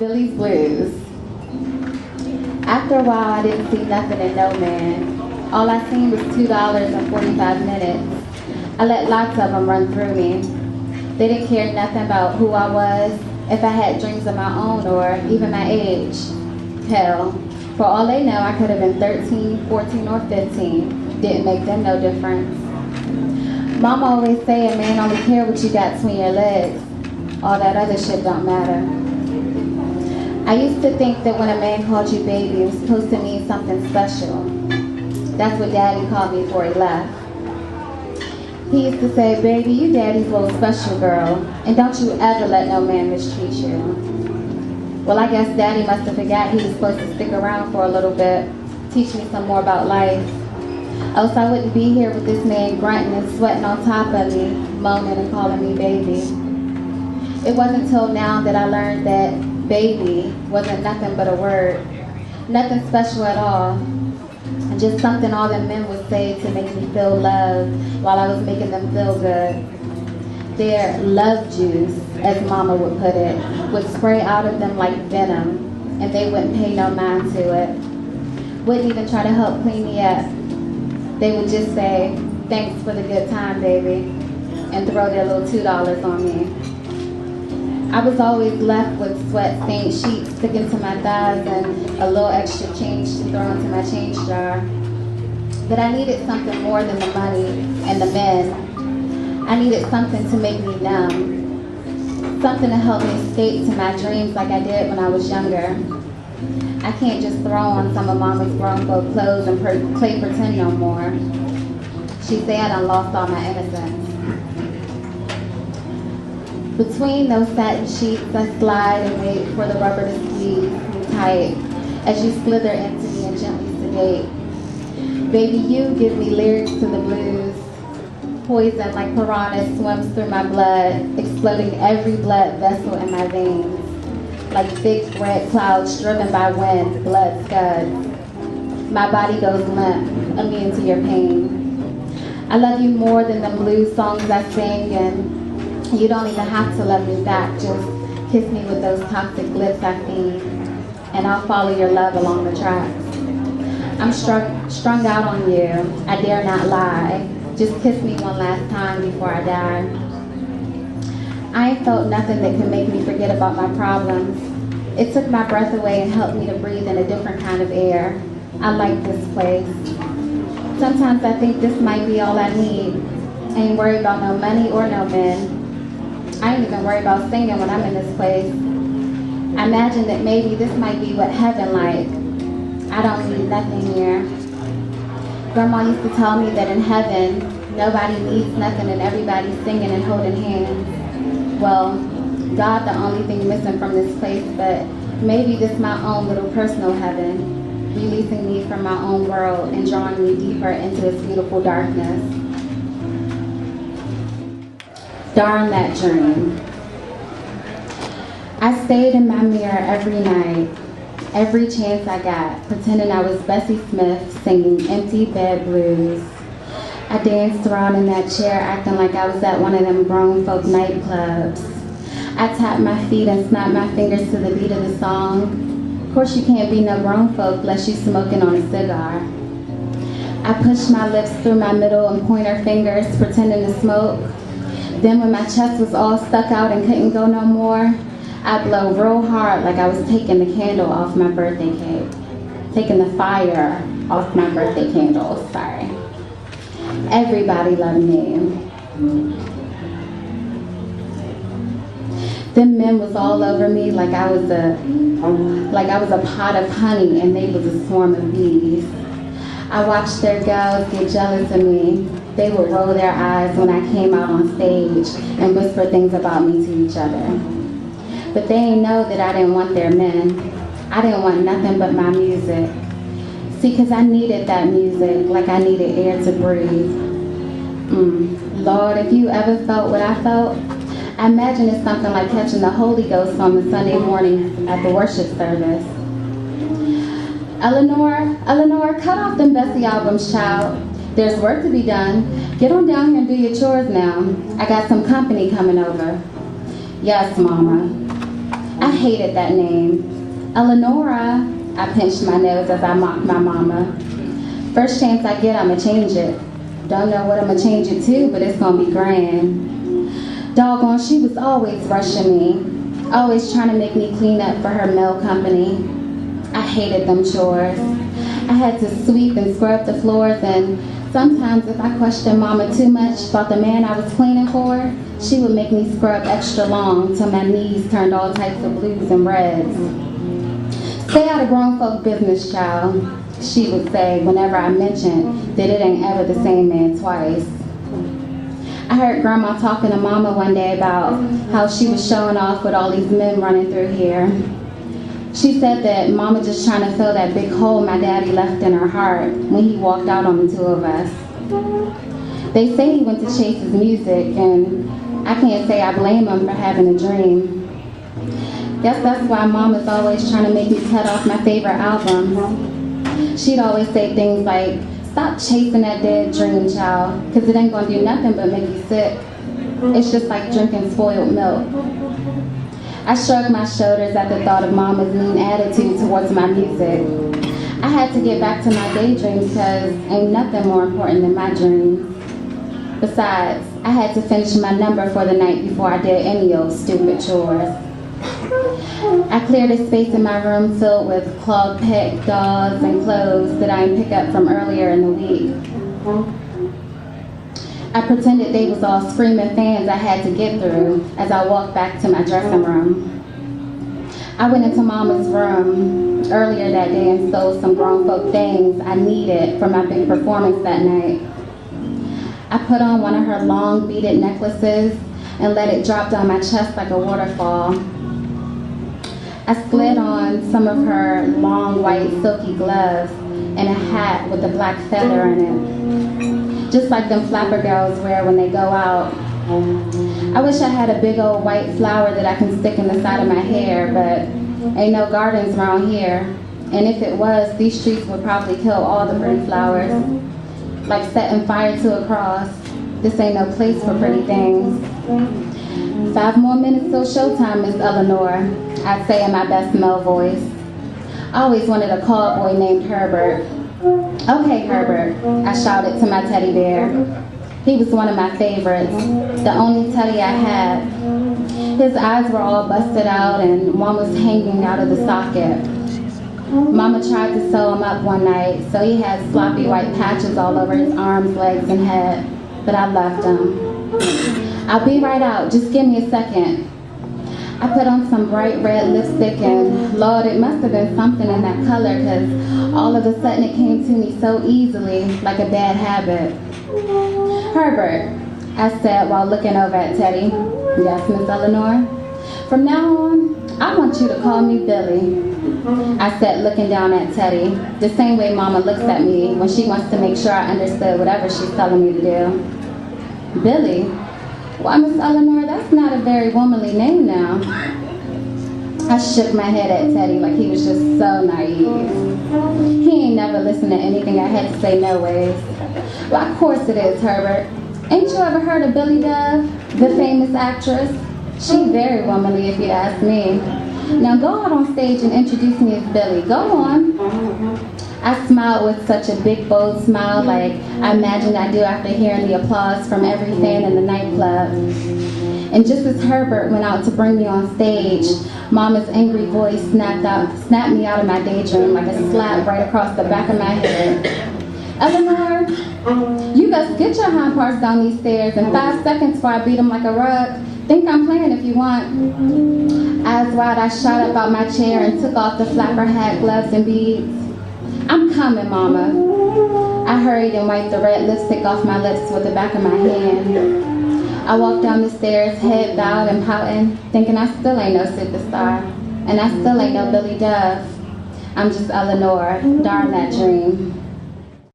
Billy's Blues. After a while, I didn't see nothing in no man. All I seen was $2 and 45 minutes. I let lots of them run through me. They didn't care nothing about who I was, if I had dreams of my own, or even my age. Hell, for all they know, I could have been 13, 14, or 15. Didn't make them no difference. Mama always say a man only care what you got between your legs. All that other shit don't matter. I used to think that when a man called you baby, it was supposed to mean something special. That's what Daddy called me before he left. He used to say, baby, you Daddy's little special girl, and don't you ever let no man mistreat you. Well, I guess Daddy must have forgot he was supposed to stick around for a little bit, teach me some more about life. Else I wouldn't be here with this man grunting and sweating on top of me, moaning and calling me baby. It wasn't until now that I learned that baby wasn't nothing but a word, nothing special at all, and just something all the men would say to make me feel loved while I was making them feel good. Their love juice, as Mama would put it, would spray out of them like venom, and they wouldn't pay no mind to it. Wouldn't even try to help clean me up. They would just say, thanks for the good time, baby, and throw their little $2 on me. I was always left with sweat-stained sheets sticking to my thighs and a little extra change to throw into my change jar. But I needed something more than the money and the men. I needed something to make me numb, something to help me escape to my dreams like I did when I was younger. I can't just throw on some of Mama's grown folk clothes and play pretend no more. She said I done lost all my innocence. Between those satin sheets, I slide and wait for the rubber to squeeze me tight as you slither into me and gently sedate. Baby, you give me lyrics to the blues. Poison like piranha swims through my blood, exploding every blood vessel in my veins. Like thick red clouds driven by wind, blood scuds. My body goes limp, immune to your pain. I love you more than the blues songs I sing, and you don't even have to love me back. Just kiss me with those toxic lips I feed, and I'll follow your love along the tracks. I'm strung out on you, I dare not lie. Just kiss me one last time before I die. I ain't felt nothing that could make me forget about my problems. It took my breath away and helped me to breathe in a different kind of air. I like this place. Sometimes I think this might be all I need. I ain't worried about no money or no men. I ain't even worried about singing when I'm in this place. I imagine that maybe this might be what heaven like. I don't need nothing here. Grandma used to tell me that in heaven, nobody needs nothing and everybody's singing and holding hands. Well, God the only thing missing from this place, but maybe this my own little personal heaven, releasing me from my own world and drawing me deeper into its beautiful darkness. Darn that dream. I stayed in my mirror every night, every chance I got, pretending I was Bessie Smith singing Empty Bed Blues. I danced around in that chair acting like I was at one of them grown folk nightclubs. I tapped my feet and snapped my fingers to the beat of the song. Of course you can't be no grown folk unless you smoking on a cigar. I pushed my lips through my middle and pointer fingers, pretending to smoke. Then when my chest was all stuck out and couldn't go no more, I'd blow real hard like I was taking the candle off my birthday cake. Taking the fire off my birthday candle, sorry. Everybody loved me. Them men was all over me like I was a pot of honey and they was a swarm of bees. I watched their girls get jealous of me. They would roll their eyes when I came out on stage and whisper things about me to each other. But they ain't know that I didn't want their men. I didn't want nothing but my music. See, 'cause I needed that music like I needed air to breathe. Lord, if you ever felt what I felt, I imagine it's something like catching the Holy Ghost on the Sunday morning at the worship service. Eleanor, cut off them Bessie albums, child. There's work to be done. Get on down here and do your chores now. I got some company coming over. Yes, Mama. I hated that name. Eleonora, I pinched my nose as I mocked my mama. First chance I get, I'ma change it. Don't know what I'ma change it to, but it's gonna be grand. Doggone, she was always rushing me, always trying to make me clean up for her mail company. I hated them chores. I had to sweep and scrub the floors, and sometimes if I questioned mama too much about the man I was cleaning for, she would make me scrub extra long till my knees turned all types of blues and reds. Stay out of grown folk business, child, she would say whenever I mentioned that it ain't ever the same man twice. I heard Grandma talking to Mama one day about how she was showing off with all these men running through here. She said that Mama just trying to fill that big hole my daddy left in her heart when he walked out on the two of us. They say he went to chase his music, and I can't say I blame him for having a dream. Guess that's why Mama's always trying to make me cut off my favorite album. She'd always say things like, "Stop chasing that dead dream, child, because it ain't gonna do nothing but make you sick. It's just like drinking spoiled milk." I shrugged my shoulders at the thought of Mama's mean attitude towards my music. I had to get back to my daydreams because ain't nothing more important than my dreams. Besides, I had to finish my number for the night before I did any old stupid chores. I cleared a space in my room filled with clogged pet dolls and clothes that I didn't pick up from earlier in the week. I pretended they was all screaming fans I had to get through as I walked back to my dressing room. I went into Mama's room earlier that day and stole some grown folk things I needed for my big performance that night. I put on one of her long beaded necklaces and let it drop down my chest like a waterfall. I slid on some of her long white silky gloves and a hat with a black feather in it, just like them flapper girls wear when they go out. I wish I had a big old white flower that I can stick in the side of my hair, but ain't no gardens around here. And if it was, these streets would probably kill all the pretty flowers. Like setting fire to a cross. This ain't no place for pretty things. 5 more minutes till showtime, Miss Eleanor, I'd say in my best male voice. I always wanted a call boy named Herbert. "Okay, Herbert," I shouted to my teddy bear. He was one of my favorites, the only teddy I had. His eyes were all busted out and one was hanging out of the socket. Mama tried to sew him up one night, so he had sloppy white patches all over his arms, legs, and head, but I left him. "I'll be right out, just give me a second." I put on some bright red lipstick and Lord, it must have been something in that color because all of a sudden it came to me so easily, like a bad habit. "Herbert," I said while looking over at Teddy. "Yes, Miss Eleanor?" "From now on, I want you to call me Billy," I said looking down at Teddy, the same way Mama looks at me when she wants to make sure I understood whatever she's telling me to do. "Billy? Why, Miss Eleanor, that's not a very womanly name now." I shook my head at Teddy like he was just so naive. He ain't never listened to anything I had to say no ways. "Well, of course it is, Herbert. Ain't you ever heard of Billy Dove, the famous actress? She very womanly if you ask me. Now go out on stage and introduce me as Billy. Go on." I smiled with such a big, bold smile like I imagined I do after hearing the applause from every fan in the nightclub. And just as Herbert went out to bring me on stage, Mama's angry voice snapped me out of my daydream like a slap right across the back of my head. "Eleanor, you best get your hind parts down these stairs in 5 seconds before I beat them like a rug. Think I'm playing if you want." Eyes wide, I shot up out my chair and took off the flapper hat, gloves, and beads. "I'm coming, Mama." I hurried and wiped the red lipstick off my lips with the back of my hand. I walked down the stairs, head bowed and pouting, thinking I still ain't no superstar, and I still ain't no Billy Dove. I'm just Eleanor, darn that dream.